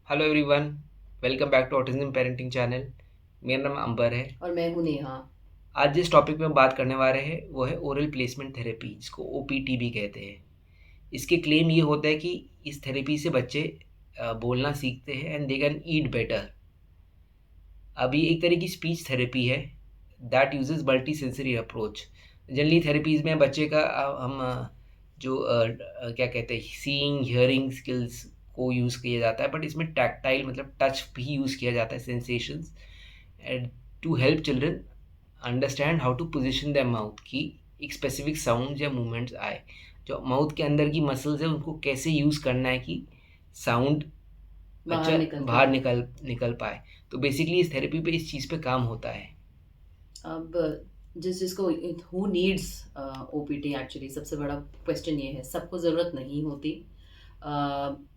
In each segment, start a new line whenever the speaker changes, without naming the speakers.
Hello everyone, welcome back to autism parenting channel. मेरा नाम अंबर है।
और मैं हूँ नेहा।
आज जिस टॉपिक पे हम बात करने वाले हैं वो है ओरल प्लेसमेंट थेरेपी, जिसको ओपीटी भी कहते हैं। इसके क्लेम ये होता है कि इस थेरेपी से बच्चे बोलना सीखते हैं and they can eat better. अभी एक तरह की स्पीच थेरेपी है that uses multi sensory approach. Generally therapies में बच्चे का हम जो क्या कहते हैं सीइंग हियरिंग स्किल्स को यूज़ किया जाता है, बट इसमें टैक्टाइल मतलब टच भी यूज़ किया जाता है, sensations, and to help children understand how to position the mouth की एक स्पेसिफिक साउंड या मूवमेंट्स आए। जो माउथ के अंदर की मसल्स है उनको कैसे यूज़ करना है कि साउंड
बाहर
अच्छा
निकल के
बाहर
आए।
निकल निकल पाए। तो बेसिकली इस थेरेपी पे इस चीज़ पे काम होता है।
अब जिस जिसको हु नीड्स ओपीटी, एक्चुअली सबसे बड़ा क्वेश्चन ये है। सबको ज़रूरत नहीं होती।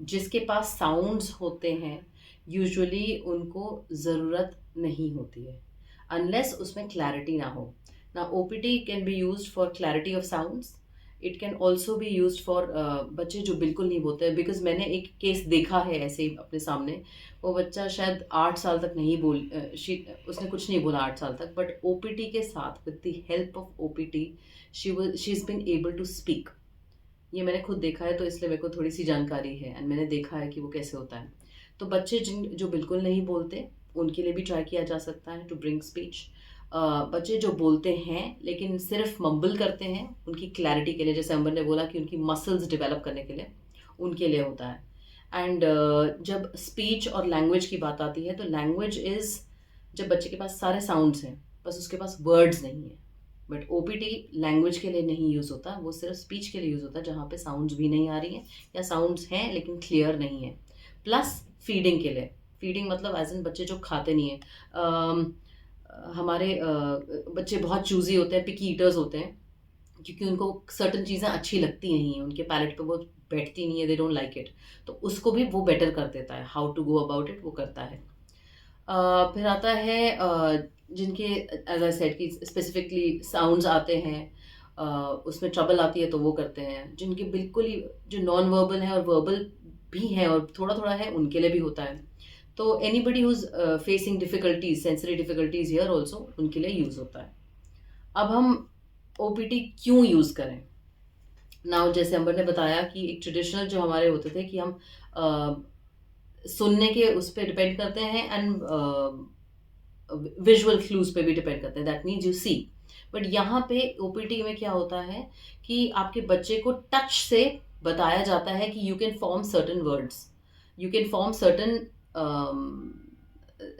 जिसके पास साउंड्स होते हैं यूजुअली उनको ज़रूरत नहीं होती है, अनलेस उसमें क्लैरिटी ना हो। ना OPT can be used for clarity of sounds. It can also be used for बच्चे जो बिल्कुल नहीं बोलते हैं। बिकॉज मैंने एक केस देखा है ऐसे ही अपने सामने। वो बच्चा शायद 8 साल तक नहीं उसने कुछ नहीं बोला 8 साल तक, बट ओपीटी के साथ with the help of OPT she is been able to speak. ये मैंने खुद देखा है, तो इसलिए मेरे को थोड़ी सी जानकारी है एंड मैंने देखा है कि वो कैसे होता है। तो बच्चे जिन जो बिल्कुल नहीं बोलते उनके लिए भी ट्राई किया जा सकता है टू ब्रिंग स्पीच। बच्चे जो बोलते हैं लेकिन सिर्फ मम्बल करते हैं, उनकी क्लैरिटी के लिए, जैसे अंबर ने बोला कि उनकी मसल्स डेवलप करने के लिए, उनके लिए होता है। एंड जब स्पीच और लैंग्वेज की बात आती है तो लैंग्वेज इज जब बच्चे के पास सारे साउंड्स हैं, बस उसके पास वर्ड्स नहीं है। बट ओपीटी लैंग्वेज के लिए नहीं यूज़ होता, वो सिर्फ स्पीच के लिए यूज़ होता है, जहाँ पे साउंड्स भी नहीं आ रही हैं या साउंड्स हैं लेकिन क्लियर नहीं है। प्लस फीडिंग के लिए। फीडिंग मतलब एज इन बच्चे जो खाते नहीं है। हमारे बच्चे बहुत चूजी होते हैं, पिकी ईटर्स होते हैं, क्योंकि उनको सर्टन चीज़ें अच्छी लगती नहीं हैं, उनके पैलेट पे वो बैठती नहीं है, दे डोंट लाइक इट। तो उसको भी वो बेटर कर देता है, how to go about it वो करता है। फिर आता है जिनके एज आई सेड कि स्पेसिफिकली साउंड्स आते हैं, उसमें ट्रबल आती है तो वो करते हैं। जिनके बिल्कुल ही जो नॉन वर्बल है और वर्बल भी है और थोड़ा थोड़ा है, उनके लिए भी होता है। तो anybody who's facing difficulties, sensory difficulties here also, उनके लिए यूज़ होता है। अब हम ओपीटी क्यों यूज़ करें? नाउ जैसे अंबर ने बताया कि एक ट्रेडिशनल जो हमारे होते थे कि हम सुनने के उस पर डिपेंड करते हैं एंड विजुअल क्लूज पे भी डिपेंड करते हैं, that means you see. But यहाँ पे ओपीटी में क्या होता है कि आपके बच्चे को टच से बताया जाता है कि you can form certain words, you can form certain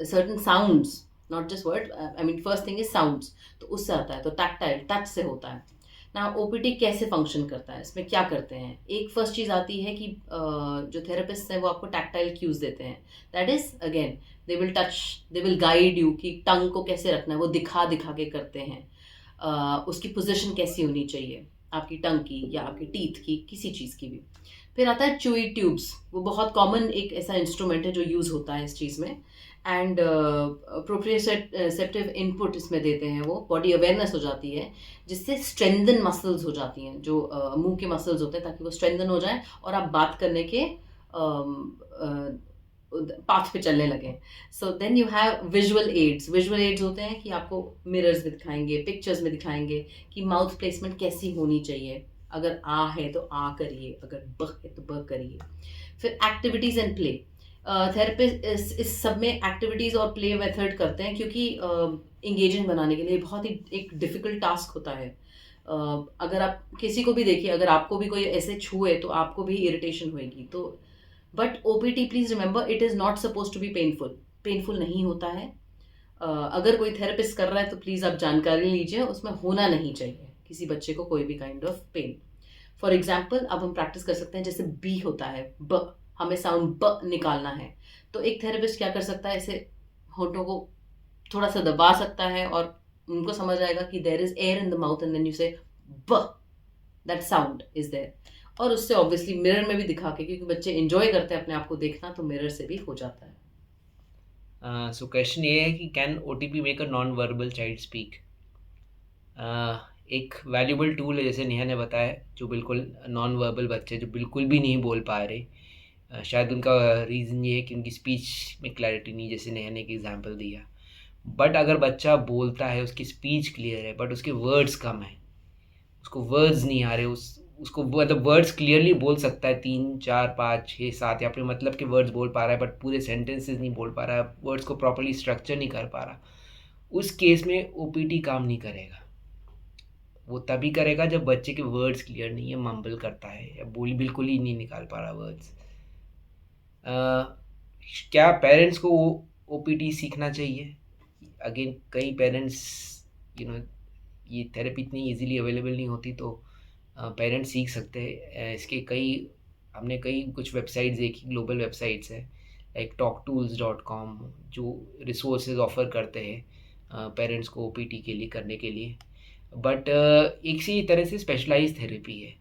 certain sounds, not just word, I mean first thing is sounds. तो उससे आता है, तो टैक्टाइल टच से होता है ना। ओपीटी कैसे फंक्शन करता है, इसमें क्या करते हैं? एक फर्स्ट चीज़ आती है कि जो थेरेपिस्ट हैं वो आपको टैक्टाइल क्यूज देते हैं। That is again they will touch, they will guide you कि टंग को कैसे रखना है, वो दिखा दिखा के करते हैं। उसकी पोजीशन कैसी होनी चाहिए, आपकी टंग की या आपके टीथ की, किसी चीज़ की भी। फिर आता है च्यूई ट्यूब्स, वो बहुत कॉमन एक ऐसा इंस्ट्रूमेंट है जो यूज़ होता है इस चीज़ में। एंड प्रोप्रियोसेप्टिव इनपुट इसमें देते हैं, वो बॉडी अवेयरनेस हो जाती है, जिससे स्ट्रेंथन मसल्स हो जाती हैं, जो मुंह के मसल्स होते हैं, ताकि वो स्ट्रेंथन हो जाएं और आप बात करने के पाथ पे चलने लगे। So then you have visual aids. Visual aids होते हैं कि आपको मिरर्स में दिखाएंगे, पिक्चर्स में दिखाएंगे कि माउथ प्लेसमेंट कैसी होनी चाहिए। अगर आ है तो आ करिए, अगर ब है तो ब करिए। फिर एक्टिविटीज एंड प्ले। थेरेपिस्ट इस सब में एक्टिविटीज और प्ले मेथड करते हैं, क्योंकि इंगेजिंग बनाने के लिए बहुत ही एक डिफिकल्ट टास्क होता है। अगर आप किसी को भी देखिए, अगर आपको भी कोई ऐसे छुए तो आपको भी इरिटेशन होएगी। तो but OPT, please remember, it is not suppose to be painful. Painful नहीं होता है। अगर कोई थेरेपिस्ट कर रहा है तो प्लीज़ आप जानकारी लीजिए, उसमें होना नहीं चाहिए किसी बच्चे को कोई भी kind of pain. For example अब हम प्रैक्टिस कर सकते हैं, जैसे बी होता है ब, हमें साउंड ब निकालना है। तो एक थेरेपिस्ट क्या कर सकता है, ऐसे होठों को थोड़ा सा दबा सकता है और उनको समझ आएगा कि there is air in the mouth and then you say b, that sound is there. और उससे ऑब्वियसली मिरर में भी दिखा के, क्योंकि बच्चे इंजॉय करते हैं अपने आप को देखना, तो मिरर से भी हो जाता है।
सो क्वेश्चन ये है कि can OTP make a non verbal child speak. एक वैल्यूबल टूल है, जैसे नेहा ने बताया, जो बिल्कुल नॉन वर्बल बच्चे जो बिल्कुल भी नहीं बोल पा रहे, शायद उनका रीज़न ये है कि उनकी स्पीच में क्लैरिटी नहीं, जैसे नेहा ने एक एग्जांपल दिया। बट अगर बच्चा बोलता है, उसकी स्पीच क्लियर है बट उसके वर्ड्स कम हैं, उसको वर्ड्स नहीं आ रहे, उसको मतलब वर्ड्स क्लियरली बोल सकता है 3 4 5 6 7 या अपने मतलब के वर्ड्स बोल पा रहा है बट पूरे सेंटेंसेस नहीं बोल पा रहा है, वर्ड्स को प्रॉपर्ली स्ट्रक्चर नहीं कर पा रहा, उस केस में ओपीटी काम नहीं करेगा। वो तभी करेगा जब बच्चे के वर्ड्स क्लियर नहीं है, मम्बल करता है या बोल बिल्कुल ही नहीं निकाल पा रहा वर्ड्स। क्या पेरेंट्स को ओपीटी सीखना चाहिए? अगेन कई पेरेंट्स, यू नो, ये थेरेपी इतनी इजीली अवेलेबल नहीं होती, तो पेरेंट्स सीख सकते हैं। इसके कई हमने कई कुछ वेबसाइट्स देखी, ग्लोबल वेबसाइट्स हैं लाइक talktools.com, जो रिसोर्सेज ऑफ़र करते हैं पेरेंट्स को ओपीटी के लिए करने के लिए। बट एक सी तरह से स्पेशलाइज्ड थेरेपी है।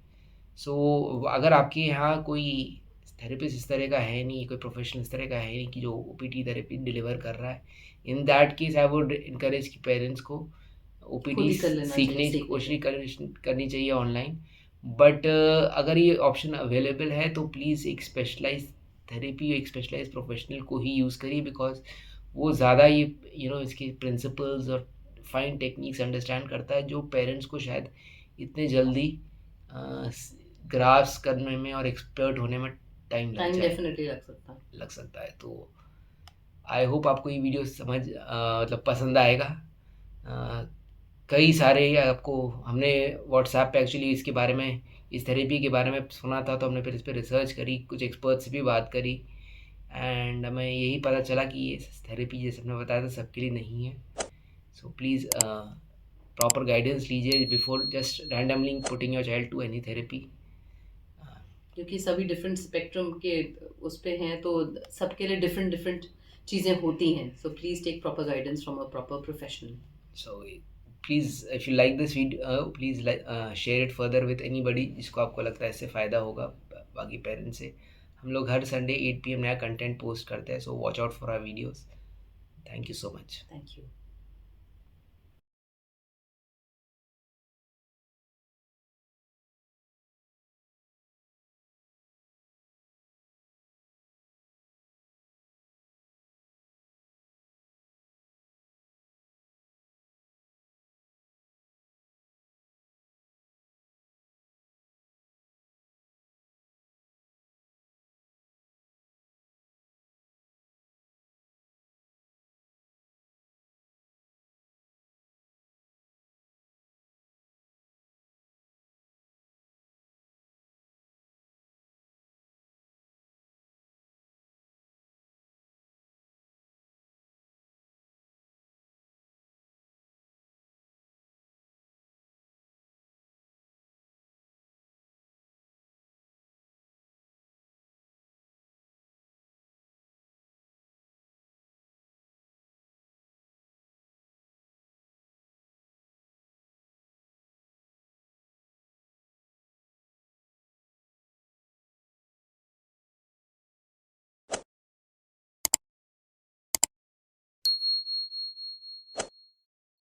सो अगर आपके यहाँ कोई थेरेपिस्ट इस तरह का है नहीं, कोई प्रोफेशनल इस तरह का है नहीं कि जो ओपीटी थेरेपी डिलीवर कर रहा है, in that case I would encourage कि पेरेंट्स को
खुद
ओपीडी
ही कर लेना चाहिए,
सीखने की
सीखने
कोशिश
चाहिए।
करनी चाहिए ऑनलाइन। बट अगर ये ऑप्शन अवेलेबल है तो प्लीज़ एक स्पेशलाइज थेरेपी, एक स्पेशलाइज प्रोफेशनल को ही यूज़ करिए, बिकॉज वो ज़्यादा ये इसके प्रिंसिपल्स और फाइन टेक्निक्स अंडरस्टैंड करता है, जो पेरेंट्स को शायद इतने जल्दी ग्रास्प करने में और एक्सपर्ट होने में टाइम
टाइम डेफिनेटली
लग सकता है। तो आई होप आपको ये वीडियो मतलब पसंद आएगा। अ, कई सारे आपको हमने व्हाट्सएप पे एक्चुअली इसके बारे में, इस थेरेपी के बारे में सुना था, तो हमने फिर इस पे रिसर्च करी, कुछ एक्सपर्ट्स से भी बात करी, एंड हमें यही पता चला कि ये थेरेपी जैसे हमने बताया था सबके लिए नहीं है। सो प्लीज़ प्रॉपर गाइडेंस लीजिए before just randomly putting your child to any therapy.
क्योंकि सभी डिफरेंट स्पेक्ट्रम के उस पे हैं, तो सबके लिए डिफरेंट डिफरेंट चीज़ें होती हैं। So please take proper guidance from a proper professional.
So please, if you like this video, please share it further with anybody जिसको आपको लगता है इससे फ़ायदा होगा बाकी पेरेंट्स से। हम लोग हर संडे 8 PM नया कंटेंट पोस्ट करते हैं, so watch out for our videos. Thank you so much.
Thank you.